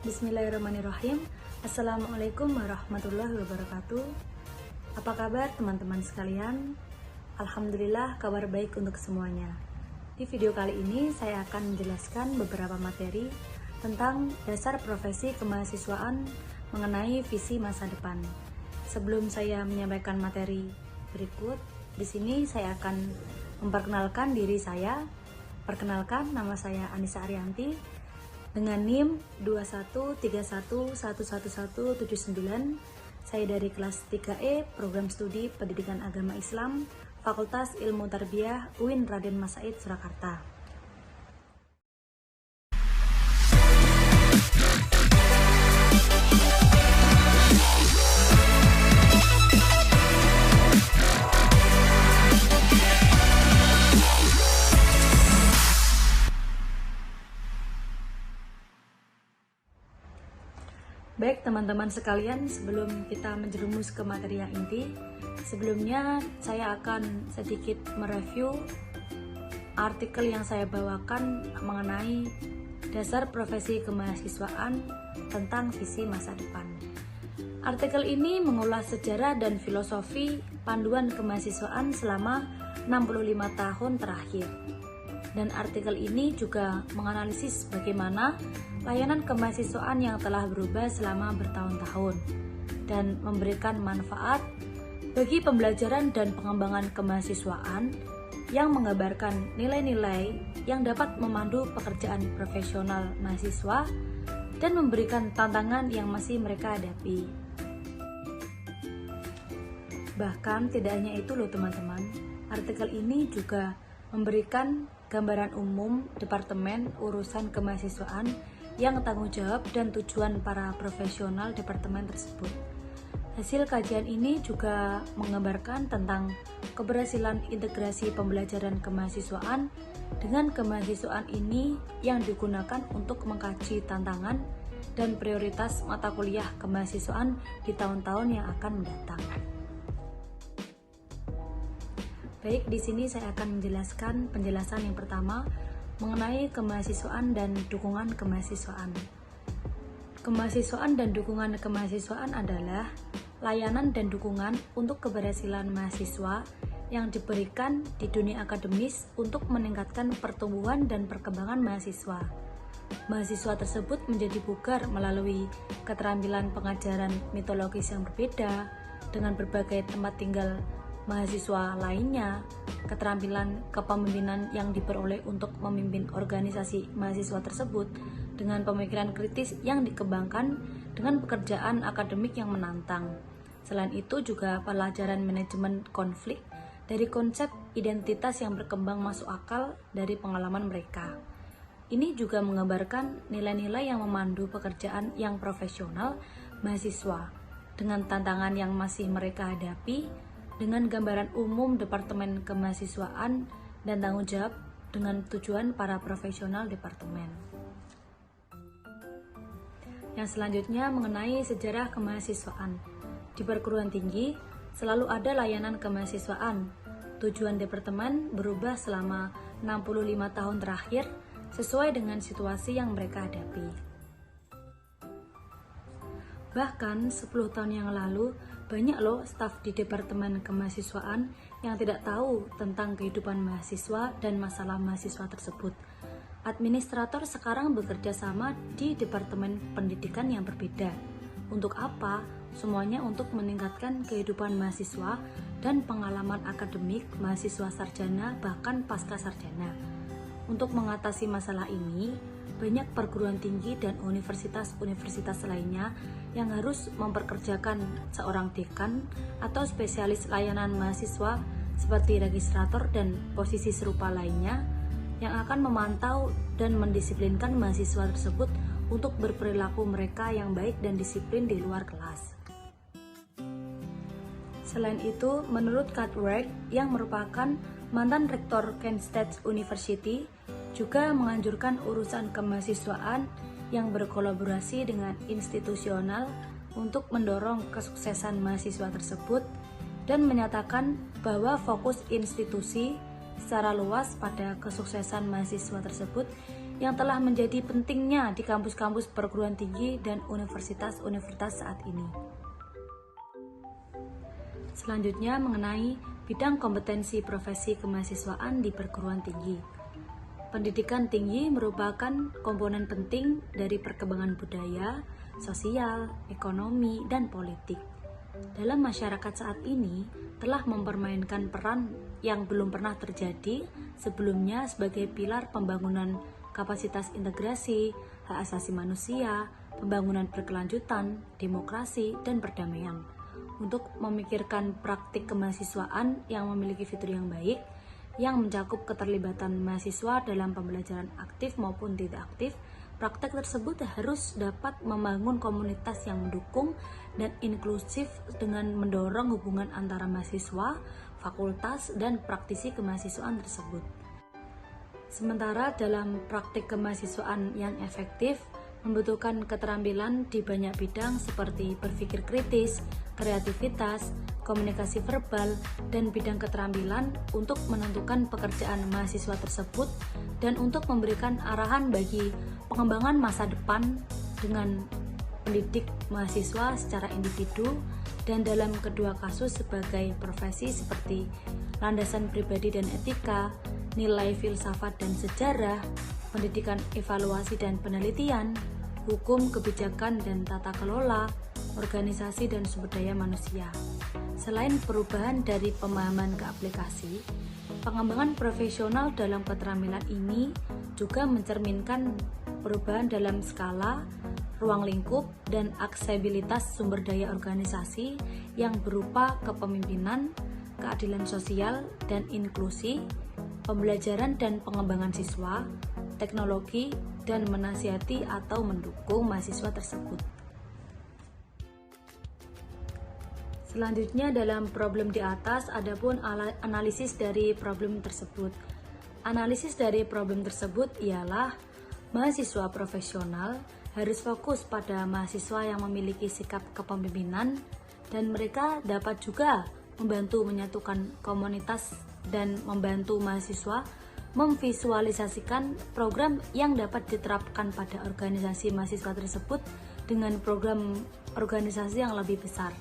Bismillahirrahmanirrahim. Assalamualaikum warahmatullahi wabarakatuh. Apa kabar teman-teman sekalian? Alhamdulillah kabar baik untuk semuanya. Di video kali ini saya akan menjelaskan beberapa materi tentang dasar profesi kemahasiswaan mengenai visi masa depan. Sebelum saya menyampaikan materi berikut, di sini saya akan memperkenalkan diri saya. Perkenalkan, nama saya Anissa Arianti dengan NIM 213111179. Saya dari kelas 3E, Program Studi Pendidikan Agama Islam, Fakultas Ilmu Tarbiyah UIN Raden Mas Said, Surakarta. Baik teman-teman sekalian, sebelum kita menjerumus ke materi yang inti, sebelumnya saya akan sedikit mereview artikel yang saya bawakan mengenai dasar profesi kemahasiswaan tentang visi masa depan. Artikel ini mengulas sejarah dan filosofi panduan kemahasiswaan selama 65 tahun terakhir. Dan artikel ini juga menganalisis bagaimana layanan kemahasiswaan yang telah berubah selama bertahun-tahun dan memberikan manfaat bagi pembelajaran dan pengembangan kemahasiswaan yang menggambarkan nilai-nilai yang dapat memandu pekerjaan profesional mahasiswa dan memberikan tantangan yang masih mereka hadapi. Bahkan tidak hanya itu loh teman-teman, artikel ini juga memberikan gambaran umum Departemen Urusan Kemahasiswaan yang tanggung jawab dan tujuan para profesional departemen tersebut. Hasil kajian ini juga menggambarkan tentang keberhasilan integrasi pembelajaran kemahasiswaan dengan kemahasiswaan ini yang digunakan untuk mengkaji tantangan dan prioritas mata kuliah kemahasiswaan di tahun-tahun yang akan mendatang. Baik, di sini saya akan menjelaskan penjelasan yang pertama mengenai kemahasiswaan dan dukungan kemahasiswaan. Kemahasiswaan dan dukungan kemahasiswaan adalah layanan dan dukungan untuk keberhasilan mahasiswa yang diberikan di dunia akademis untuk meningkatkan pertumbuhan dan perkembangan mahasiswa. Mahasiswa tersebut menjadi bugar melalui keterampilan pengajaran mitologis yang berbeda dengan berbagai tempat tinggal mahasiswa lainnya, keterampilan kepemimpinan yang diperoleh untuk memimpin organisasi mahasiswa tersebut dengan pemikiran kritis yang dikembangkan dengan pekerjaan akademik yang menantang. Selain itu juga pelajaran manajemen konflik dari konsep identitas yang berkembang masuk akal dari pengalaman mereka. Ini juga menggambarkan nilai-nilai yang memandu pekerjaan yang profesional mahasiswa dengan tantangan yang masih mereka hadapi, dengan gambaran umum Departemen Kemahasiswaan dan tanggung jawab dengan tujuan para profesional departemen. Yang selanjutnya mengenai sejarah kemahasiswaan. Di perguruan tinggi selalu ada layanan kemahasiswaan. Tujuan departemen berubah selama 65 tahun terakhir sesuai dengan situasi yang mereka hadapi. Bahkan 10 tahun yang lalu, banyak loh staf di Departemen Kemahasiswaan yang tidak tahu tentang kehidupan mahasiswa dan masalah mahasiswa tersebut. Administrator sekarang bekerja sama di Departemen Pendidikan yang berbeda. Untuk apa? Semuanya untuk meningkatkan kehidupan mahasiswa dan pengalaman akademik mahasiswa sarjana bahkan pasca sarjana. Untuk mengatasi masalah ini, banyak perguruan tinggi dan universitas-universitas lainnya yang harus memperkerjakan seorang dekan atau spesialis layanan mahasiswa seperti registrator dan posisi serupa lainnya yang akan memantau dan mendisiplinkan mahasiswa tersebut untuk berperilaku mereka yang baik dan disiplin di luar kelas. Selain itu, menurut Cartwright yang merupakan mantan rektor Kent State University, juga menganjurkan urusan kemahasiswaan yang berkolaborasi dengan institusional untuk mendorong kesuksesan mahasiswa tersebut dan menyatakan bahwa fokus institusi secara luas pada kesuksesan mahasiswa tersebut yang telah menjadi pentingnya di kampus-kampus perguruan tinggi dan universitas-universitas saat ini. Selanjutnya mengenai bidang kompetensi profesi kemahasiswaan di perguruan tinggi. Pendidikan tinggi merupakan komponen penting dari perkembangan budaya, sosial, ekonomi, dan politik. Dalam masyarakat saat ini telah mempermainkan peran yang belum pernah terjadi sebelumnya sebagai pilar pembangunan kapasitas integrasi, hak asasi manusia, pembangunan berkelanjutan, demokrasi, dan perdamaian. Untuk memikirkan praktik kemahasiswaan yang memiliki fitur yang baik, yang mencakup keterlibatan mahasiswa dalam pembelajaran aktif maupun tidak aktif, praktek tersebut harus dapat membangun komunitas yang mendukung dan inklusif dengan mendorong hubungan antara mahasiswa, fakultas, dan praktisi kemahasiswaan tersebut. Sementara dalam praktik kemahasiswaan yang efektif, membutuhkan keterampilan di banyak bidang seperti berpikir kritis, kreativitas, komunikasi verbal, dan bidang keterampilan untuk menentukan pekerjaan mahasiswa tersebut dan untuk memberikan arahan bagi pengembangan masa depan dengan pendidik mahasiswa secara individu dan dalam kedua kasus sebagai profesi seperti landasan pribadi dan etika, nilai filsafat dan sejarah, pendidikan evaluasi dan penelitian, hukum, kebijakan dan tata kelola, organisasi dan sumber daya manusia. Selain perubahan dari pemahaman ke aplikasi, pengembangan profesional dalam keterampilan ini juga mencerminkan perubahan dalam skala, ruang lingkup, dan aksesibilitas sumber daya organisasi yang berupa kepemimpinan, keadilan sosial dan inklusi, pembelajaran dan pengembangan siswa, teknologi, dan menasihati atau mendukung mahasiswa tersebut. Selanjutnya dalam problem di atas adapun analisis dari problem tersebut. Analisis dari problem tersebut ialah mahasiswa profesional harus fokus pada mahasiswa yang memiliki sikap kepemimpinan dan mereka dapat juga membantu menyatukan komunitas dan membantu mahasiswa memvisualisasikan program yang dapat diterapkan pada organisasi mahasiswa tersebut dengan program organisasi yang lebih besar,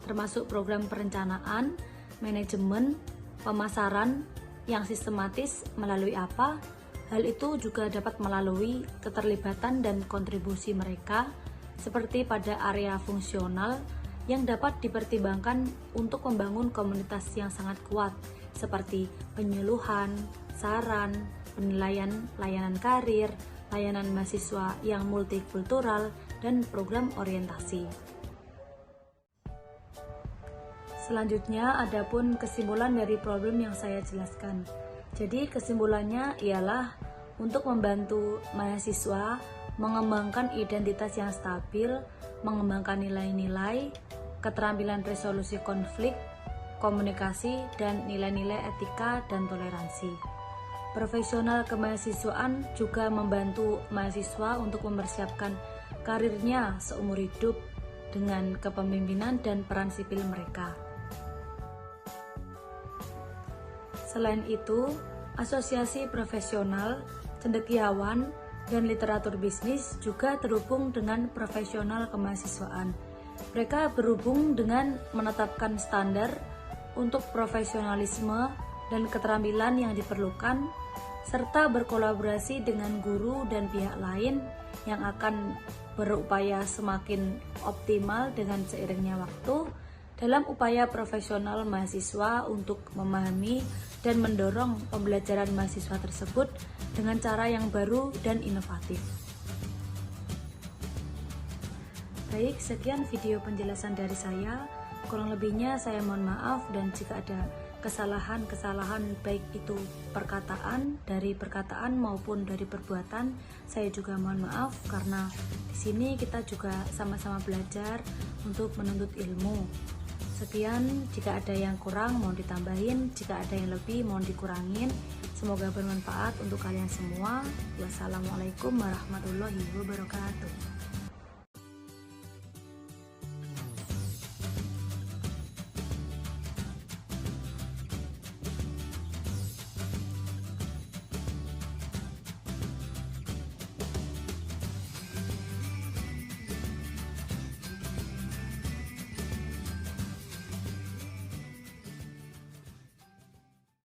termasuk program perencanaan, manajemen, pemasaran yang sistematis melalui apa. Hal itu juga dapat melalui keterlibatan dan kontribusi mereka seperti pada area fungsional yang dapat dipertimbangkan untuk membangun komunitas yang sangat kuat seperti penyuluhan, saran, penilaian, layanan karir, layanan mahasiswa yang multikultural, dan program orientasi. Selanjutnya, adapun kesimpulan dari problem yang saya jelaskan. Jadi kesimpulannya ialah untuk membantu mahasiswa mengembangkan identitas yang stabil, mengembangkan nilai-nilai, keterampilan resolusi konflik, komunikasi, dan nilai-nilai etika dan toleransi. Profesional kemahasiswaan juga membantu mahasiswa untuk mempersiapkan karirnya seumur hidup dengan kepemimpinan dan peran sipil mereka. Selain itu, asosiasi profesional, cendekiawan, dan literatur bisnis juga terhubung dengan profesional kemahasiswaan. Mereka berhubung dengan menetapkan standar untuk profesionalisme dan keterampilan yang diperlukan, serta berkolaborasi dengan guru dan pihak lain yang akan berupaya semakin optimal dengan seiringnya waktu dalam upaya profesional mahasiswa untuk memahami dan mendorong pembelajaran mahasiswa tersebut dengan cara yang baru dan inovatif. Baik, sekian video penjelasan dari saya. Kurang lebihnya saya mohon maaf, dan jika ada kesalahan-kesalahan baik itu dari perkataan maupun dari perbuatan, saya juga mohon maaf karena di sini kita juga sama-sama belajar untuk menuntut ilmu. Sekian, jika ada yang kurang mohon ditambahin, jika ada yang lebih mohon dikurangin. Semoga bermanfaat untuk kalian semua. Wassalamualaikum warahmatullahi wabarakatuh.